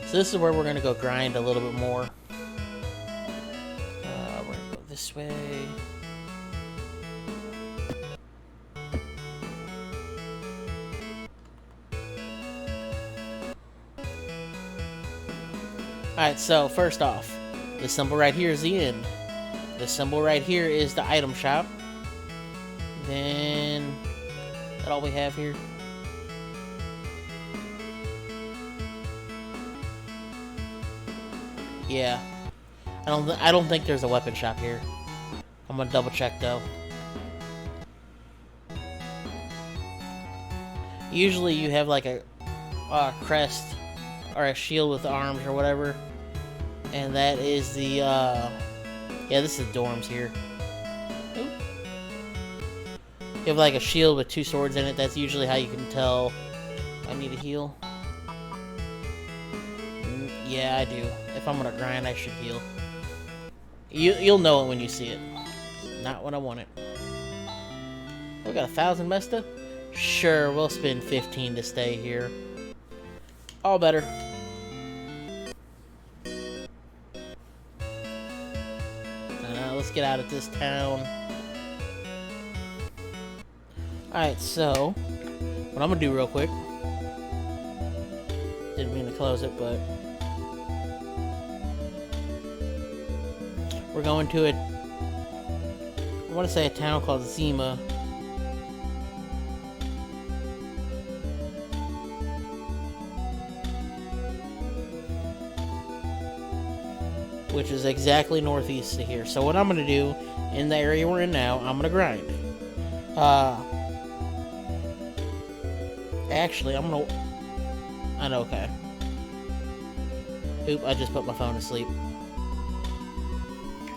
So this is where we're gonna go grind a little bit more. We're gonna go this way. Alright, so first off, this symbol right here is the end. This symbol right here is the item shop. Then, is that all we have here? Yeah. I don't think there's a weapon shop here. I'm gonna double check though. Usually you have like a crest or a shield with arms or whatever. And that is the, yeah, this is dorms here. Oop. You have like a shield with 2 swords in it. That's usually how you can tell I need to heal. Yeah, I do. If I'm gonna grind, I should heal. You'll know it when you see it. Not when I want it. We got 1,000 Mesta? Sure, we'll spend 15 to stay here. All better. Let's get out of this town. Alright, so what I'm gonna do real quick. Didn't mean to close it, but we're going to I want to say a town called Zima. Which is exactly northeast of here. So what I'm going to do in the area we're in now, I'm going to grind. Actually, I'm going to... I know, okay. Oop, I just put my phone to sleep.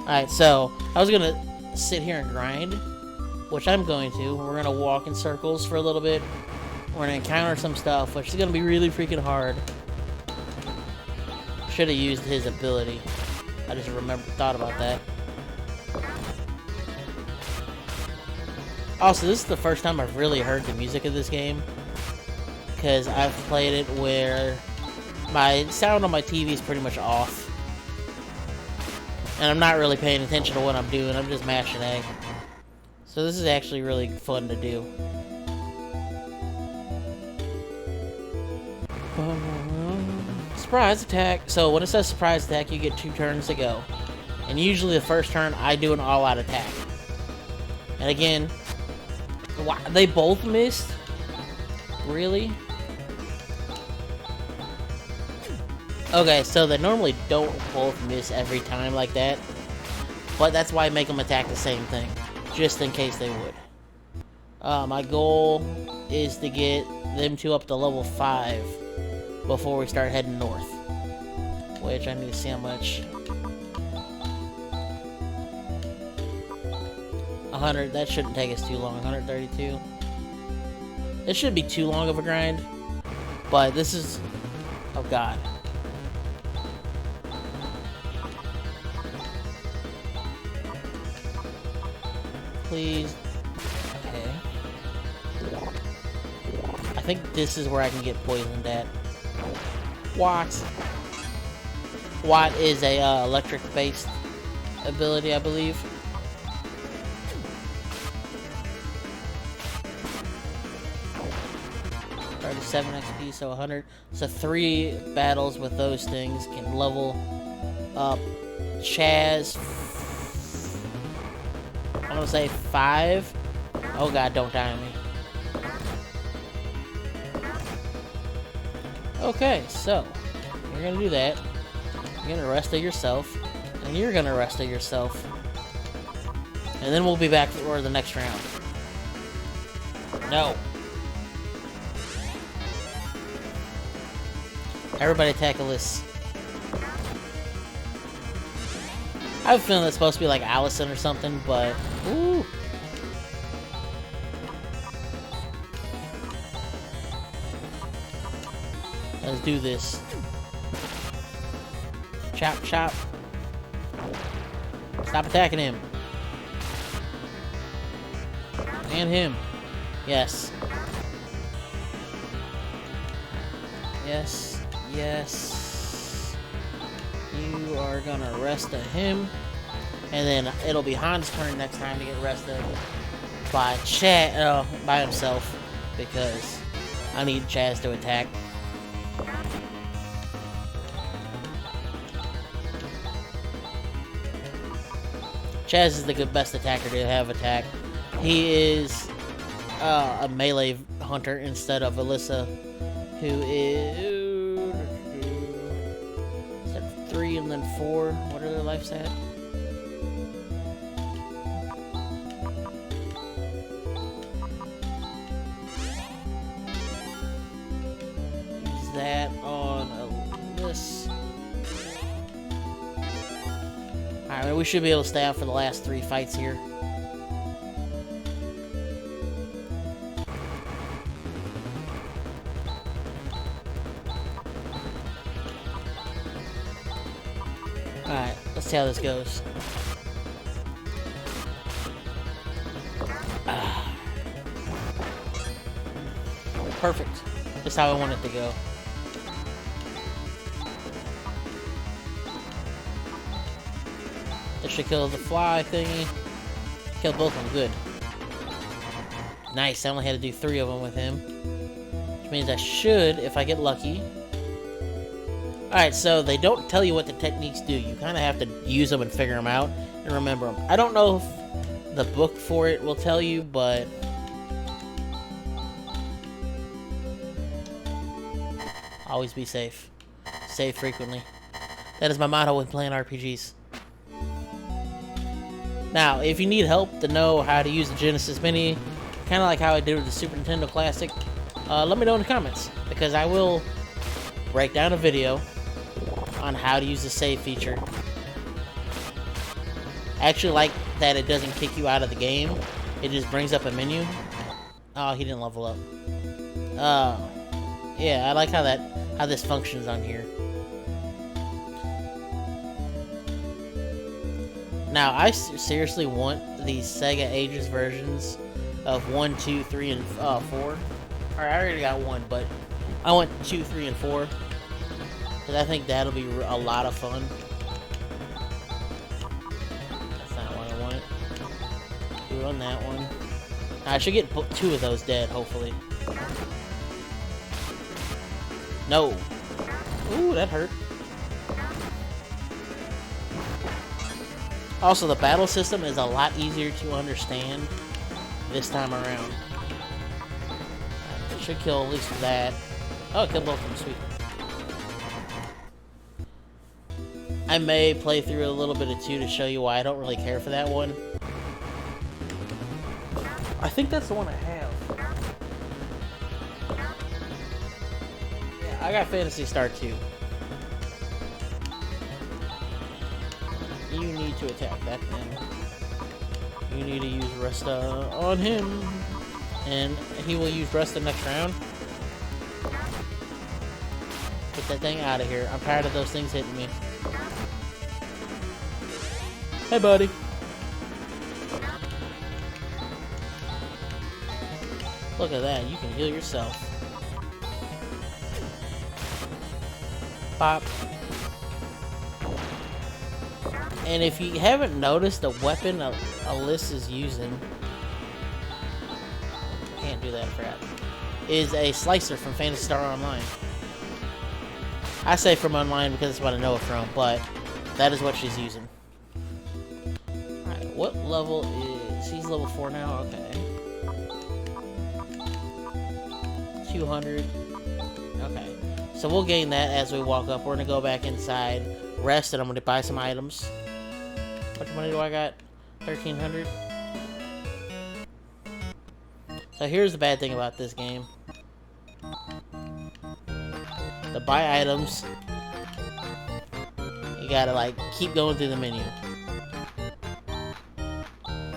Alright, so I was going to sit here and grind, which I'm going to. We're going to walk in circles for a little bit. We're going to encounter some stuff, which is going to be really freaking hard. Should have used his ability. I just thought about that. Also, this is the first time I've really heard the music of this game. Because I've played it where my sound on my TV is pretty much off. And I'm not really paying attention to what I'm doing, I'm just mashing A. So this is actually really fun to do. Surprise attack. So when it says surprise attack, you get 2 turns to go. And usually the first turn, I do an all-out attack. And again, they both missed? Really? Okay, so they normally don't both miss every time like that. But that's why I make them attack the same thing. Just in case they would. My goal is to get them 2 up to level 5 before we start heading north. Which I need to see how much. 100, that shouldn't take us too long. 132. It shouldn't be too long of a grind. But this is... oh god. Please. Okay. I think this is where I can get poisoned at. What is a electric-based ability, I believe. $37 XP, so 100. So 3 battles with those things can level up Chaz. I'm gonna say 5. Oh god, don't die on me. Okay, so you're gonna do that. You're gonna rest of yourself, and you're gonna rest of yourself, and then we'll be back for the next round. No. Everybody tackle this. I have a feeling it's supposed to be like Allison or something, but ooh. Let's do this. Chop, chop. Stop attacking him. And him. Yes. Yes. Yes. You are gonna rest him, and then it'll be Han's turn next time to get rested by by himself, because I need Chaz to attack. Chaz is the best attacker to have attack. He is a melee hunter instead of Alyssa, who is that 3 and then 4. What are their lives at? Use that on Alyssa. Alright, we should be able to stay out for the last 3 fights here. Alright, let's see how this goes. Perfect. Just how I want it to go. This should kill the fly thingy. Killed both of them, good. Nice, I only had to do 3 of them with him. Which means I should, if I get lucky. Alright, so they don't tell you what the techniques do. You kind of have to use them and figure them out and remember them. I don't know if the book for it will tell you, but always be safe. Save frequently. That is my motto when playing RPGs. Now, if you need help to know how to use the Genesis Mini, kind of like how I did with the Super Nintendo Classic, let me know in the comments, because I will break down a video on how to use the save feature. I actually like that it doesn't kick you out of the game. It just brings up a menu. Oh, he didn't level up. Yeah, I like how this functions on here. Now, I seriously want these Sega Ages versions of 1, 2, 3, and 4. Alright, I already got 1, but I want 2, 3, and 4. Because I think that'll be a lot of fun. That's not what I want. Do it on that one. I should get 2 of those dead, hopefully. No. Ooh, that hurt. Also, the battle system is a lot easier to understand this time around. It should kill at least that. Oh, it killed both of them, sweet. I may play through a little bit of 2 to show you why I don't really care for that one. I think that's the one I have. Yeah, I got Phantasy Star 2. You need to attack that thing. You need to use Resta on him. And he will use Resta next round. Get that thing out of here. I'm tired of those things hitting me. Hey, buddy. Look at that. You can heal yourself. Pop. And if you haven't noticed, the weapon Alyssa is using, can't do that crap, is a slicer from Phantasy Star Online. I say from online because that's what I know it from, but that is what she's using. Alright, what level is... He's level 4 now? Okay. 200. Okay. So we'll gain that as we walk up. We're going to go back inside, rest, and I'm going to buy some items. How much money do I got? 1,300. So here's the bad thing about this game. To buy items, you gotta like keep going through the menu.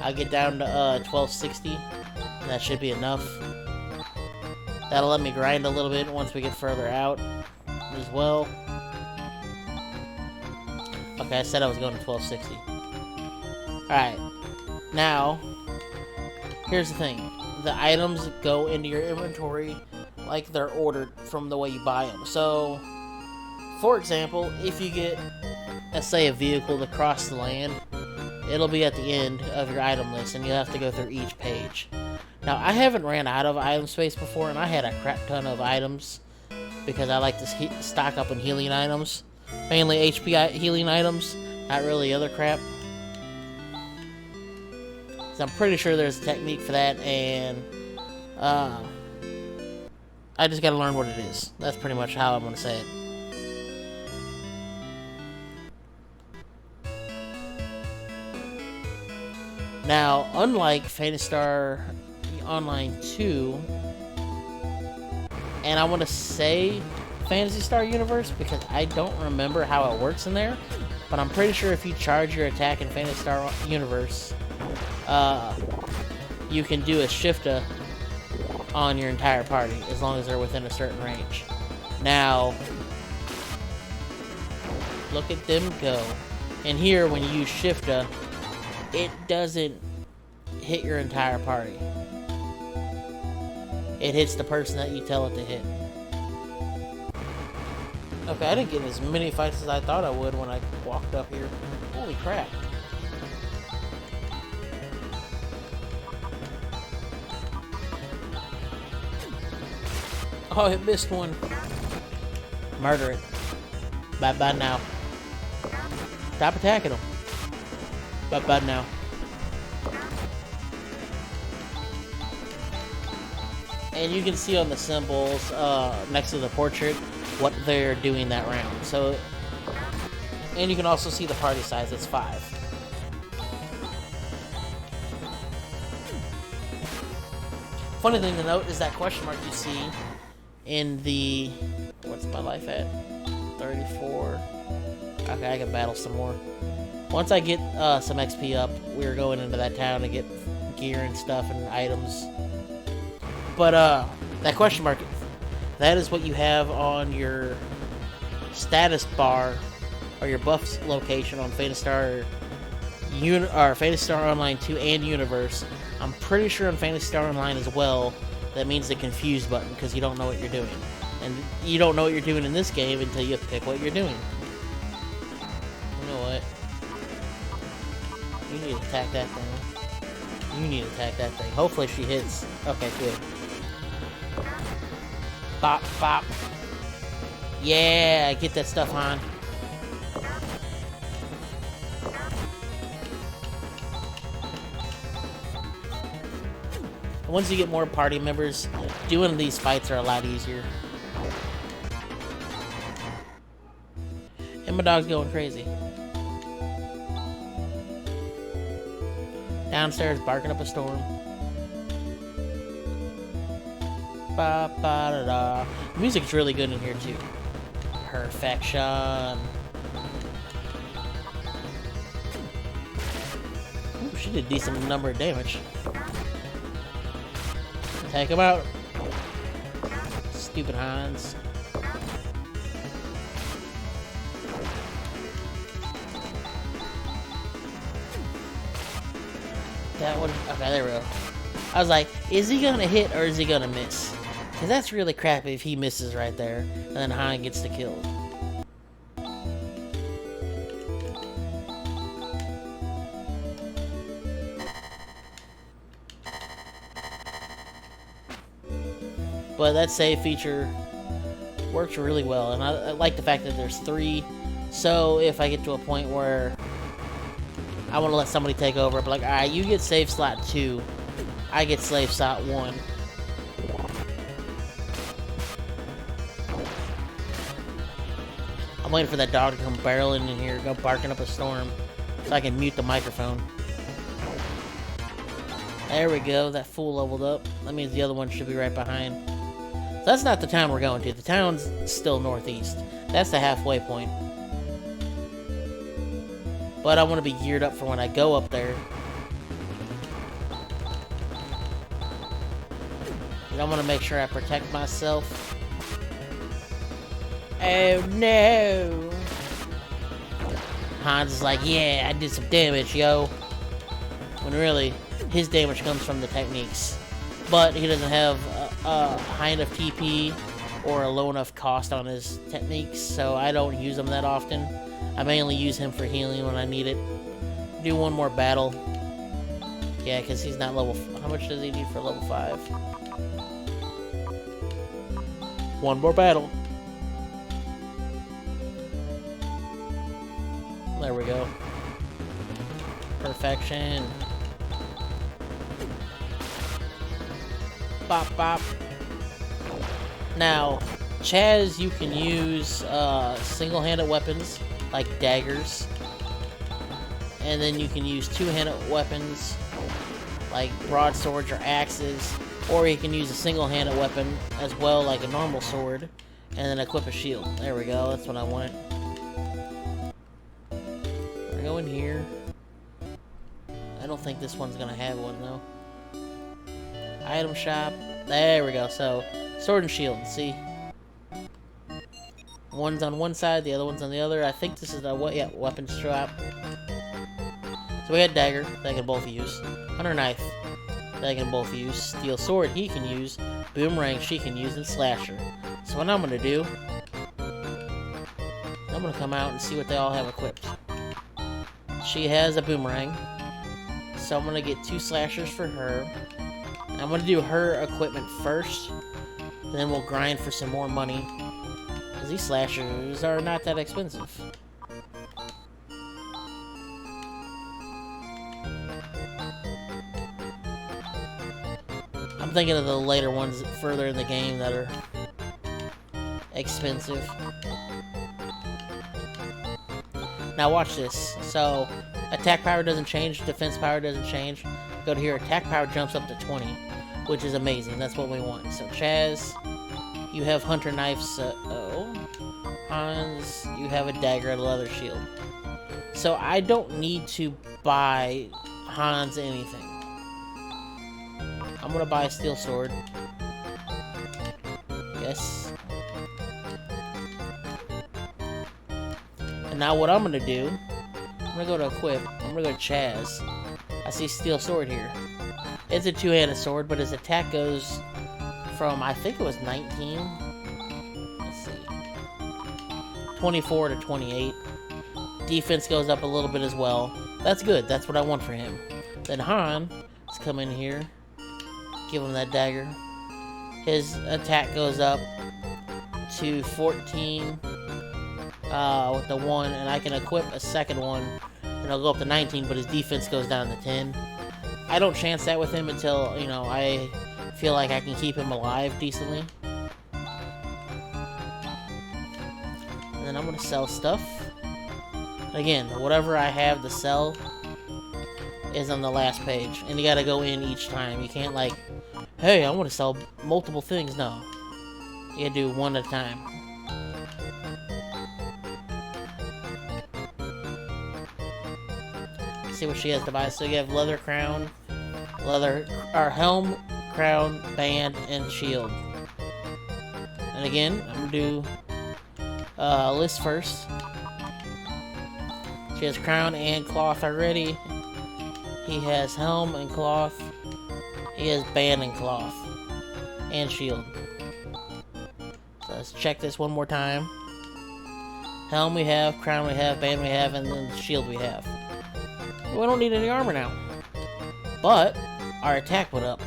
I'll get down to 1260, and that should be enough. That'll let me grind a little bit once we get further out as well. Okay, I said I was going to 1260. Alright, now, here's the thing. The items go into your inventory like they're ordered from the way you buy them. So, for example, if you get let's say, a vehicle to cross the land, it'll be at the end of your item list, and you'll have to go through each page. Now, I haven't ran out of item space before, and I had a crap ton of items because I like to stock up on healing items. Mainly HP healing items, not really other crap. So I'm pretty sure there's a technique for that, and I just gotta learn what it is. That's pretty much how I'm gonna say it. Now, unlike Phantasy Star Online 2, and I want to say Phantasy Star Universe because I don't remember how it works in there, but I'm pretty sure if you charge your attack in Phantasy Star Universe, you can do a shifta on your entire party as long as they're within a certain range. Now, look at them go. And here, when you use shifta, it doesn't hit your entire party. It hits the person that you tell it to hit. Okay, I didn't get as many fights as I thought I would when I walked up here. Holy crap. Oh, it missed one. Murder it. Bye-bye now. Stop attacking him. Bye-bye now. And you can see on the symbols next to the portrait what they're doing that round. So, and you can also see the party size, it's 5. Funny thing to note is that question mark you see in the, what's my life at? 34. Okay, I can battle some more. Once I get some XP up, we're going into that town to get gear and stuff and items. But that question mark, that is what you have on your status bar or your buffs location on Phantasy Star Phantasy Star Online 2 and Universe. I'm pretty sure on Phantasy Star Online as well, that means the confused button because you don't know what you're doing. And you don't know what you're doing in this game until you pick what you're doing. You know what? You need to attack that thing. You need to attack that thing. Hopefully she hits. Okay, good. Bop, bop. Yeah, get that stuff on. Once you get more party members, doing these fights are a lot easier. And my dog's going crazy. Downstairs barking up a storm. Ba ba da da. The music's really good in here too. Perfection. Ooh, she did a decent number of damage. Take him out. Stupid Hans. That one. Okay, there we go. I was like, is he gonna hit or is he gonna miss? Because that's really crappy if he misses right there and then Han gets the kill. But that save feature works really well, and I like the fact that there's 3. So if I get to a point where I want to let somebody take over, but like, alright, you get save slot 2, I get save slot 1. I'm waiting for that dog to come barreling in here, go barking up a storm, so I can mute the microphone. There we go, that fool leveled up. That means the other one should be right behind. So that's not the town we're going to. The town's still northeast. That's the halfway point. But I want to be geared up for when I go up there. And I want to make sure I protect myself. Oh no! Hans is like, yeah, I did some damage, yo. When really, his damage comes from the techniques. But he doesn't have a high enough TP or a low enough cost on his techniques, so I don't use them that often. I mainly use him for healing when I need it. Do one more battle. Yeah, because he's not level... How much does he need for level 5? One more battle. There we go. Perfection. Bop, bop. Now, Chaz, you can use single-handed weapons, like daggers. And then you can use two-handed weapons, like broadswords or axes. Or you can use a single-handed weapon as well, like a normal sword. And then equip a shield. There we go, that's what I wanted. We're going here. I don't think this one's gonna have one, though. Item shop. There we go. So, sword and shield. See? One's on one side, the other one's on the other. I think this is the weapons shop. So we got dagger that I can both use. Hunter knife that I can both use. Steel sword he can use. Boomerang she can use, and slasher. So what I'm gonna do, I'm gonna come out and see what they all have equipped. She has a boomerang. So I'm gonna get 2 slashers for her. I'm gonna do her equipment first, then we'll grind for some more money, because these slashers are not that expensive. I'm thinking of the later ones further in the game that are expensive. Now watch this. So, attack power doesn't change, defense power doesn't change. Go to here, attack power jumps up to 20, which is amazing. That's what we want. So Chaz, you have hunter knives. Hans, you have a dagger and a leather shield. So I don't need to buy Hans anything. I'm gonna buy a steel sword. Yes. And now what I'm gonna do, I'm gonna go to equip. I'm gonna go to Chaz. I see steel sword here. It's a two-handed sword, but his attack goes from, I think it was 19. Let's see. 24 to 28. Defense goes up a little bit as well. That's good. That's what I want for him. Then Han, let's come in here. Give him that dagger. His attack goes up to 14 with the 1, and I can equip a second one. And I'll go up to 19, but his defense goes down to 10. I don't chance that with him until, you know, I feel like I can keep him alive decently. And then I'm going to sell stuff. Again, whatever I have to sell is on the last page. And you got to go in each time. You can't like, hey, I want to sell multiple things. No. You got to do one at a time. See what she has to buy. So you have leather crown, helm, crown, band, and shield. And again, I'm gonna do list first. She has crown and cloth already. He has helm and cloth. He has band and cloth and shield. So let's check this one more time. Helm we have, crown we have, band we have, and then the shield we have. We don't need any armor now. But our attack went up,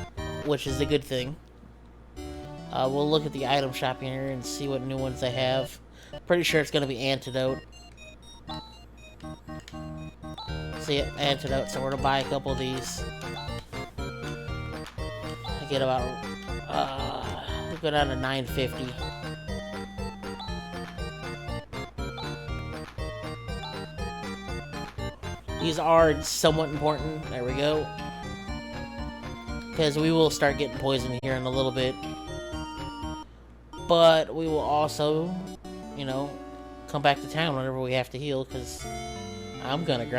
which is a good thing. We'll look at the item shop here and see what new ones they have. Pretty sure it's going to be antidote. See, antidote, so we're going to buy a couple of these. I get about, we'll go down to 950. These are somewhat important. There we go. Because we will start getting poisoned here in a little bit. But we will also, you know, come back to town whenever we have to heal. Because I'm going to grind.